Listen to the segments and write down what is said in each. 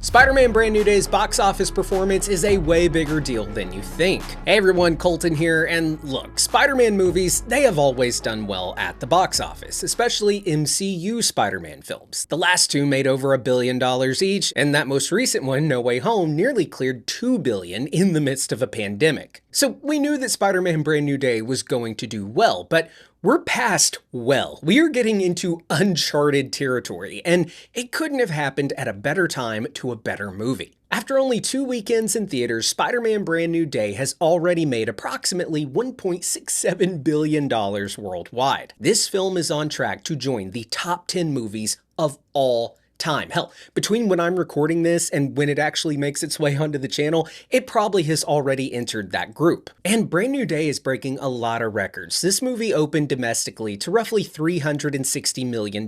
Spider-Man Brand New Day's box office performance is a way bigger deal than you think. Hey everyone, Colton here, and look, Spider-Man movies, they have always done well at the box office, especially MCU Spider-Man films. The last two made over $1 billion each, and that most recent one, No Way Home, nearly cleared $2 billion in the midst of a pandemic. So we knew that Spider-Man Brand New Day was going to do well, but we're past well. We are getting into uncharted territory, and it couldn't have happened at a better time to a better movie. After only 2 weekends in theaters, Spider-Man Brand New Day has already made approximately $1.67 billion worldwide. This film is on track to join the top 10 movies of all time. Hell, between when I'm recording this and when it actually makes its way onto the channel, it probably has already entered that group. And Brand New Day is breaking a lot of records. This movie opened domestically to roughly $360 million,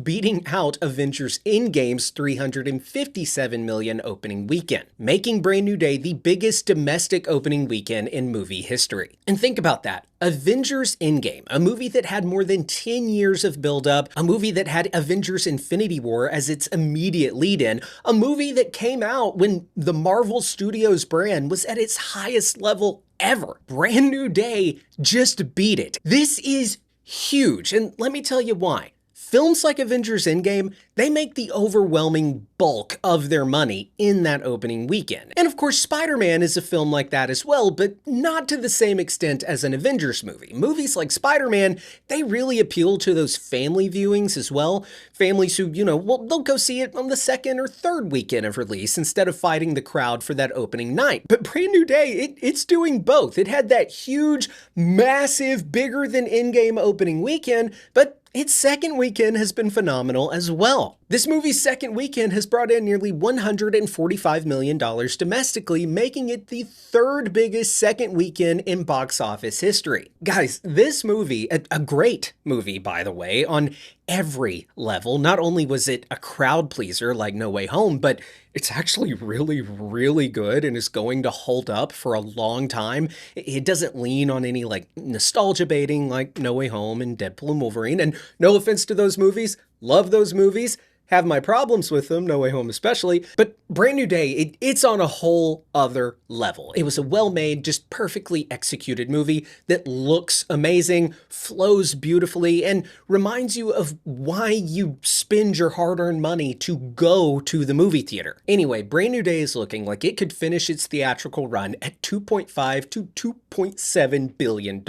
beating out Avengers Endgame's $357 million opening weekend, making Brand New Day the biggest domestic opening weekend in movie history. And think about that. Avengers Endgame, a movie that had more than 10 years of build-up, a movie that had Avengers Infinity War as its immediate lead-in, a movie that came out when the Marvel Studios brand was at its highest level ever. Brand New Day just beat it. This is huge, and let me tell you why. Films like Avengers Endgame, they make the overwhelming bulk of their money in that opening weekend. And of course, Spider-Man is a film like that as well, but not to the same extent as an Avengers movie. Movies like Spider-Man, they really appeal to those family viewings as well. Families who, well, they'll go see it on the second or third weekend of release instead of fighting the crowd for that opening night. But Brand New Day, it's doing both. It had that huge, massive, bigger than Endgame opening weekend, but its second weekend has been phenomenal as well. This movie's second weekend has brought in nearly $145 million domestically, making it the third biggest second weekend in box office history. Guys, this movie, a great movie by the way, on every level. Not only was it a crowd pleaser like No Way Home, but it's actually really, really good and is going to hold up for a long time. It doesn't lean on any nostalgia baiting like No Way Home and Deadpool and Wolverine. And no offense to those movies, love those movies. Have my problems with them, No Way Home especially, but Brand New Day, it's on a whole other level. It was a well-made, just perfectly executed movie that looks amazing, flows beautifully, and reminds you of why you spend your hard-earned money to go to the movie theater. Anyway, Brand New Day is looking like it could finish its theatrical run at $2.5 to $2.7 billion,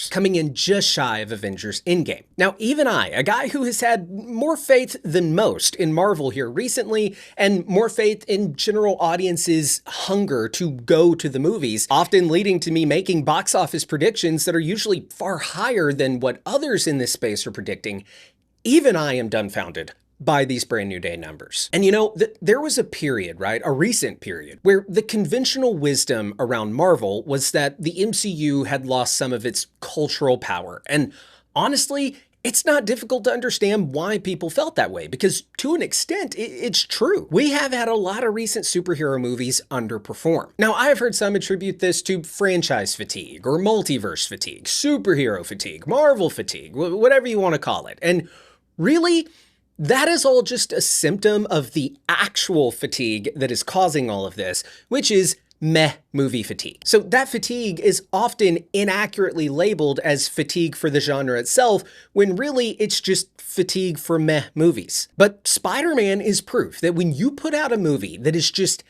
coming in just shy of Avengers Endgame. Now, even I, a guy who has had more faith than most in Marvel here recently, and more faith in general audiences' hunger to go to the movies, often leading to me making box office predictions that are usually far higher than what others in this space are predicting. Even I am dumbfounded by these Brand New Day numbers. And there was a period, right? A recent period where the conventional wisdom around Marvel was that the MCU had lost some of its cultural power. And honestly, it's not difficult to understand why people felt that way, because to an extent, it's true. We have had a lot of recent superhero movies underperform. Now, I have heard some attribute this to franchise fatigue or multiverse fatigue, superhero fatigue, Marvel fatigue, whatever you want to call it. And really, that is all just a symptom of the actual fatigue that is causing all of this, which is meh movie fatigue. So that fatigue is often inaccurately labeled as fatigue for the genre itself, when really it's just fatigue for meh movies. But Spider-Man is proof that when you put out a movie that is just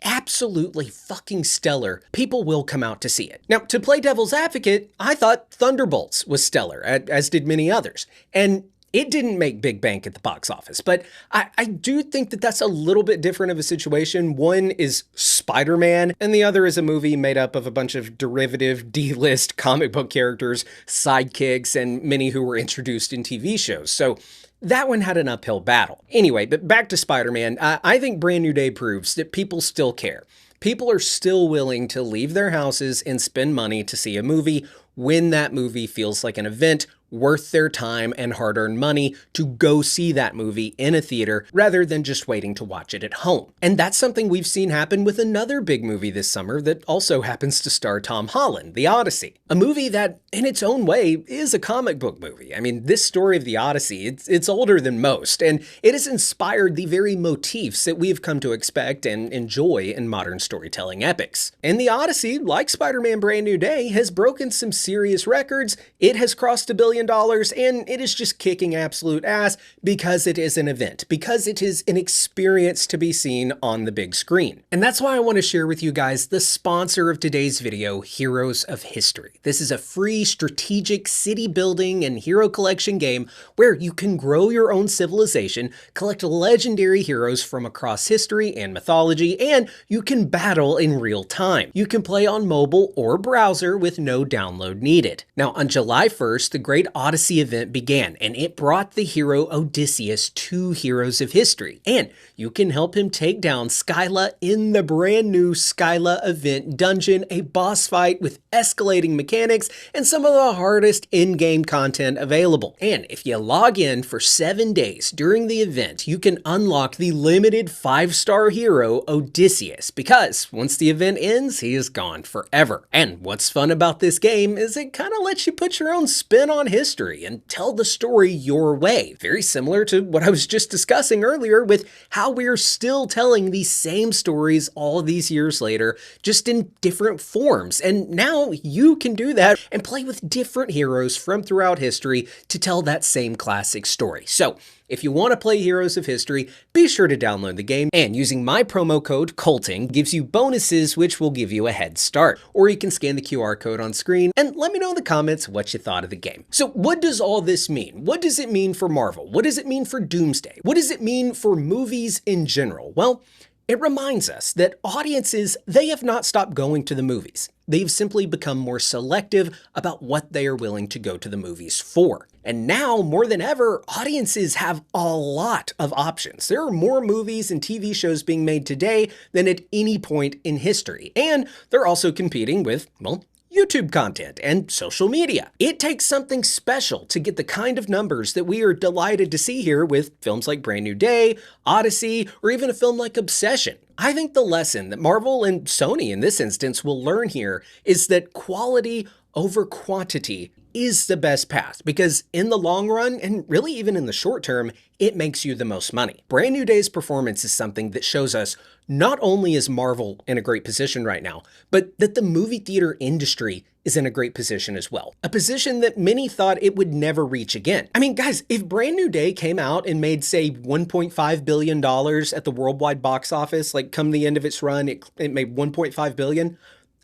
absolutely fucking stellar, people will come out to see it. Now, to play devil's advocate, I thought Thunderbolts was stellar, as did many others. And it didn't make big bank at the box office, but I do think that that's a little bit different of a situation. One is Spider-Man, and the other is a movie made up of a bunch of derivative D-list comic book characters, sidekicks, and many who were introduced in TV shows. So that one had an uphill battle. Anyway, but back to Spider-Man, I think Brand New Day proves that people still care. People are still willing to leave their houses and spend money to see a movie when that movie feels like an event worth their time and hard-earned money to go see that movie in a theater rather than just waiting to watch it at home. And that's something we've seen happen with another big movie this summer that also happens to star Tom Holland, The Odyssey. A movie that, in its own way, is a comic book movie. I mean, this story of the Odyssey, it's older than most, and it has inspired the very motifs that we've come to expect and enjoy in modern storytelling epics. And The Odyssey, like Spider-Man Brand New Day, has broken some serious records. It has crossed $1 billion, and it is just kicking absolute ass because it is an event, because it is an experience to be seen on the big screen. And that's why I want to share with you guys the sponsor of today's video, Heroes of History. This is a free strategic city building and hero collection game where you can grow your own civilization, collect legendary heroes from across history and mythology, and you can battle in real time. You can play on mobile or browser with no download needed. Now, on July 1st, the Great Odyssey event began, and it brought the hero Odysseus to Heroes of History. And you can help him take down Skyla in the brand new Skyla event dungeon, a boss fight with escalating mechanics and some of the hardest in-game content available. And if you log in for 7 days during the event, you can unlock the limited 5-star hero Odysseus, because once the event ends, he is gone forever. And what's fun about this game is it kind of lets you put your own spin on history and tell the story your way. Very similar to what I was just discussing earlier with how we're still telling these same stories all these years later, just in different forms. And now you can do that and play with different heroes from throughout history to tell that same classic story. So if you want to play Heroes of History, be sure to download the game, and using my promo code Colton gives you bonuses which will give you a head start. Or you can scan the QR code on screen and let me know in the comments what you thought of the game. So what does all this mean? What does it mean for Marvel? What does it mean for Doomsday? What does it mean for movies in general? Well, it reminds us that audiences, they have not stopped going to the movies. They've simply become more selective about what they are willing to go to the movies for. And now, more than ever, audiences have a lot of options. There are more movies and TV shows being made today than at any point in history. And they're also competing with, well, YouTube content and social media. It takes something special to get the kind of numbers that we are delighted to see here with films like Brand New Day, Odyssey, or even a film like Obsession. I think the lesson that Marvel and Sony in this instance will learn here is that quality over quantity is the best path, because in the long run, and really even in the short term, it makes you the most money. Brand New Day's performance is something that shows us not only is Marvel in a great position right now, but that the movie theater industry is in a great position as well. A position that many thought it would never reach again. I mean, guys, if Brand New Day came out and made, say, $1.5 billion at the worldwide box office, like come the end of its run, it made $1.5 billion,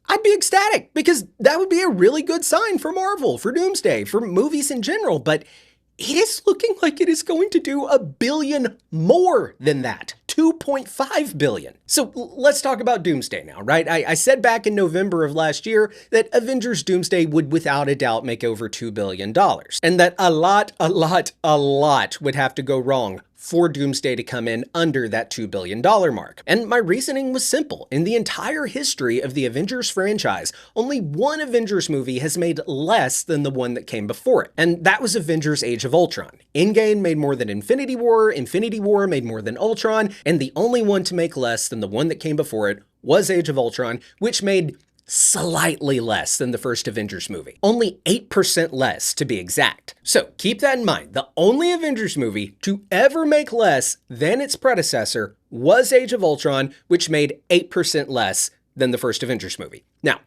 I'd be ecstatic, because that would be a really good sign for Marvel, for Doomsday, for movies in general. But it is looking like it is going to do $1 billion more than that. 2.5 billion. So let's talk about Doomsday now, right? I said back in November of last year that Avengers Doomsday would without a doubt make over $2 billion, and that a lot would have to go wrong for Doomsday to come in under that $2 billion mark. And my reasoning was simple. In the entire history of the Avengers franchise, only one Avengers movie has made less than the one that came before it, and that was Avengers Age of Ultron. Endgame made more than Infinity War made more than Ultron, and the only one to make less than the one that came before it was Age of Ultron, which made slightly less than the first Avengers movie. Only 8% less, to be exact. So keep that in mind. The only Avengers movie to ever make less than its predecessor was Age of Ultron, which made 8% less than the first Avengers movie. Now,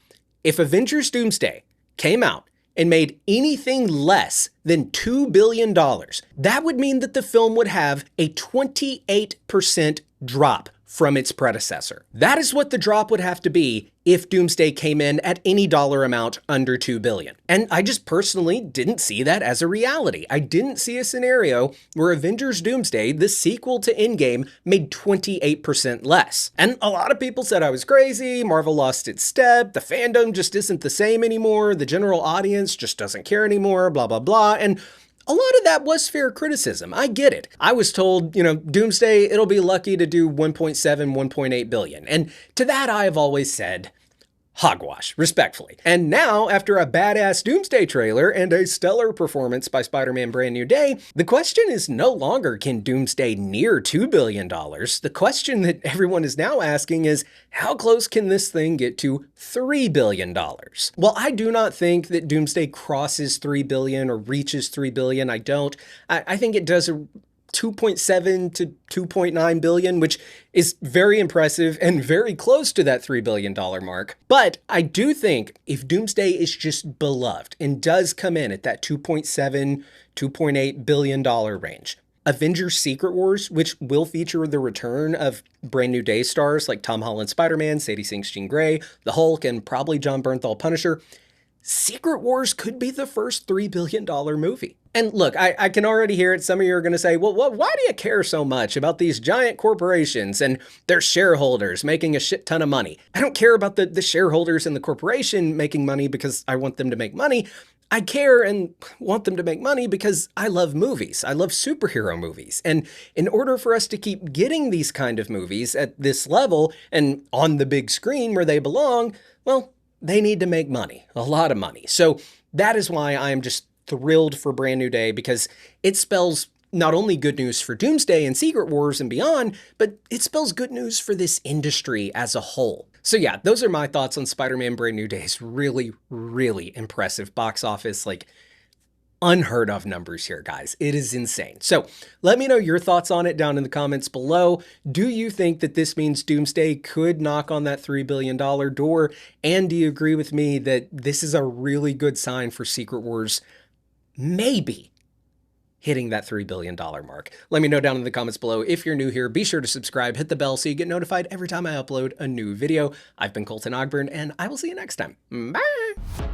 if Avengers Doomsday came out and made anything less than $2 billion, that would mean that the film would have a 28% drop from its predecessor. That is what the drop would have to be if Doomsday came in at any dollar amount under $2 billion. And I just personally didn't see that as a reality. I didn't see a scenario where Avengers Doomsday, the sequel to Endgame, made 28% less. And a lot of people said I was crazy, Marvel lost its step, the fandom just isn't the same anymore, the general audience just doesn't care anymore, blah, blah, blah. And a lot of that was fair criticism. I get it. I was told, Doomsday, it'll be lucky to do 1.7, 1.8 billion. And to that, I have always said, hogwash, respectfully. And now, after a badass Doomsday trailer and a stellar performance by Spider-Man Brand New Day, the question is no longer can Doomsday near $2 billion. The question that everyone is now asking is, how close can this thing get to $3 billion? Well, I do not think that Doomsday crosses $3 billion or reaches $3 billion. I don't. I think it does a 2.7 to 2.9 billion, which is very impressive and very close to that $3 billion mark. But I do think if Doomsday is just beloved and does come in at that 2.7, $2.8 billion range, Avengers Secret Wars, which will feature the return of Brand New Day stars like Tom Holland Spider-Man, Sadie Sink Jean Grey, the Hulk, and probably John Bernthal Punisher, Secret Wars could be the first $3 billion movie. And look, I can already hear it. Some of you are going to say, well, why do you care so much about these giant corporations and their shareholders making a shit ton of money? I don't care about the shareholders and the corporation making money because I want them to make money. I care and want them to make money because I love movies. I love superhero movies. And in order for us to keep getting these kind of movies at this level and on the big screen where they belong, well, they need to make money, a lot of money. So that is why I am just thrilled for Brand New Day, because it spells not only good news for Doomsday and Secret Wars and beyond, but it spells good news for this industry as a whole. So yeah, those are my thoughts on Spider-Man Brand New Day's really, really impressive box office, like unheard of numbers here, guys. It is insane. So let me know your thoughts on it down in the comments below. Do you think that this means Doomsday could knock on that $3 billion door? And do you agree with me that this is a really good sign for Secret Wars maybe hitting that $3 billion mark? Let me know down in the comments below. If you're new here, be sure to subscribe, hit the bell so you get notified every time I upload a new video. I've been Colton Ogburn, and I will see you next time. Bye!